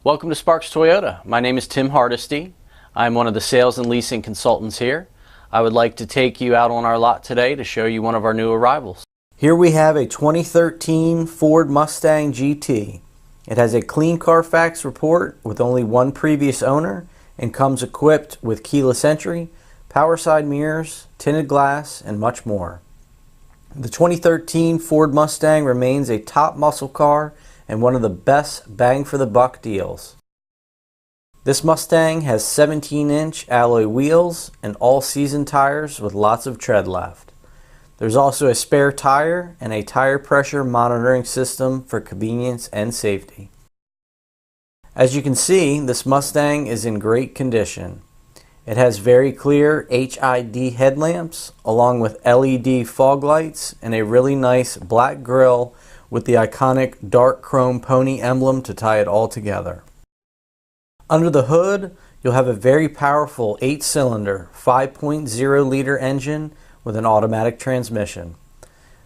Welcome to Sparks Toyota. My name is Tim Hardesty. I'm one of the sales and leasing consultants here. I would like to take you out on our lot today to show you one of our new arrivals. Here we have a 2013 Ford Mustang GT. It has a clean Carfax report with only one previous owner and comes equipped with keyless entry, power side mirrors, tinted glass, and much more. The 2013 Ford Mustang remains a top muscle car and one of the best bang for the buck deals. This Mustang has 17-inch alloy wheels and all-season tires with lots of tread left. There's also a spare tire and a tire pressure monitoring system for convenience and safety. As you can see, this Mustang is in great condition. It has very clear HID headlamps along with LED fog lights and a really nice black grille with the iconic dark chrome pony emblem to tie it all together. Under the hood, you'll have a very powerful 8-cylinder 5.0 liter engine with an automatic transmission.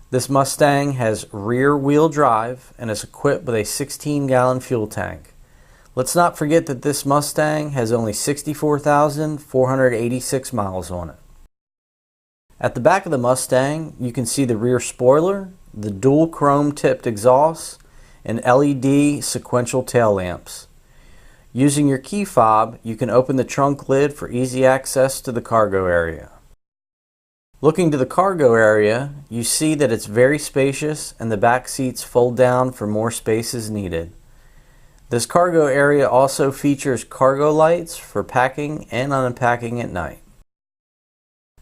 This Mustang has rear wheel drive and is equipped with a 16-gallon fuel tank. Let's not forget that this Mustang has only 64,486 miles on it. At the back of the Mustang, you can see the rear spoiler, the dual chrome tipped exhaust, and LED sequential tail lamps. Using your key fob, you can open the trunk lid for easy access to the cargo area. Looking to the cargo area, you see that it's very spacious and the back seats fold down for more space as needed. This cargo area also features cargo lights for packing and unpacking at night.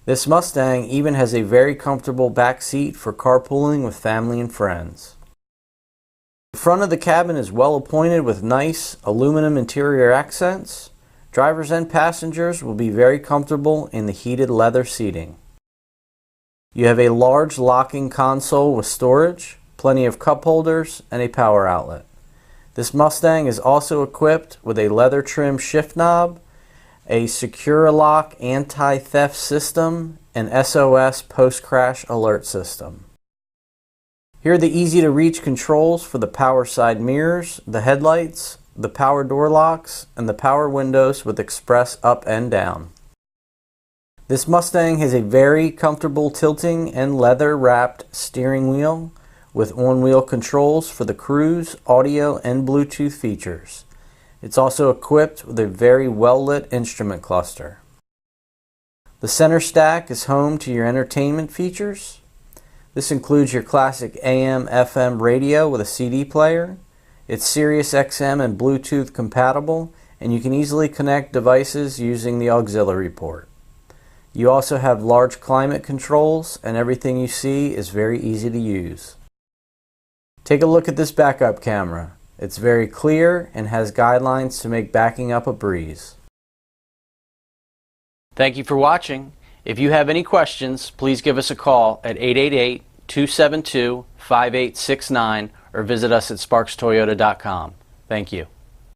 This Mustang even has a very comfortable back seat for carpooling with family and friends. The front of the cabin is well appointed with nice aluminum interior accents. Drivers and passengers will be very comfortable in the heated leather seating. You have a large locking console with storage, plenty of cup holders, and a power outlet. This Mustang is also equipped with a leather trim shift knob, a secure lock anti-theft system, and SOS post-crash alert system. Here are the easy to reach controls for the power side mirrors, the headlights, the power door locks, and the power windows with express up and down. This Mustang has a very comfortable tilting and leather wrapped steering wheel with on-wheel controls for the cruise, audio, and Bluetooth features. It's also equipped with a very well-lit instrument cluster. The center stack is home to your entertainment features. This includes your classic AM/FM radio with a CD player. It's Sirius XM and Bluetooth compatible, and you can easily connect devices using the auxiliary port. You also have large climate controls, and everything you see is very easy to use. Take a look at this backup camera. It's very clear and has guidelines to make backing up a breeze. Thank you for watching. If you have any questions, please give us a call at 888-272-5869 or visit us at sparkstoyota.com. Thank you.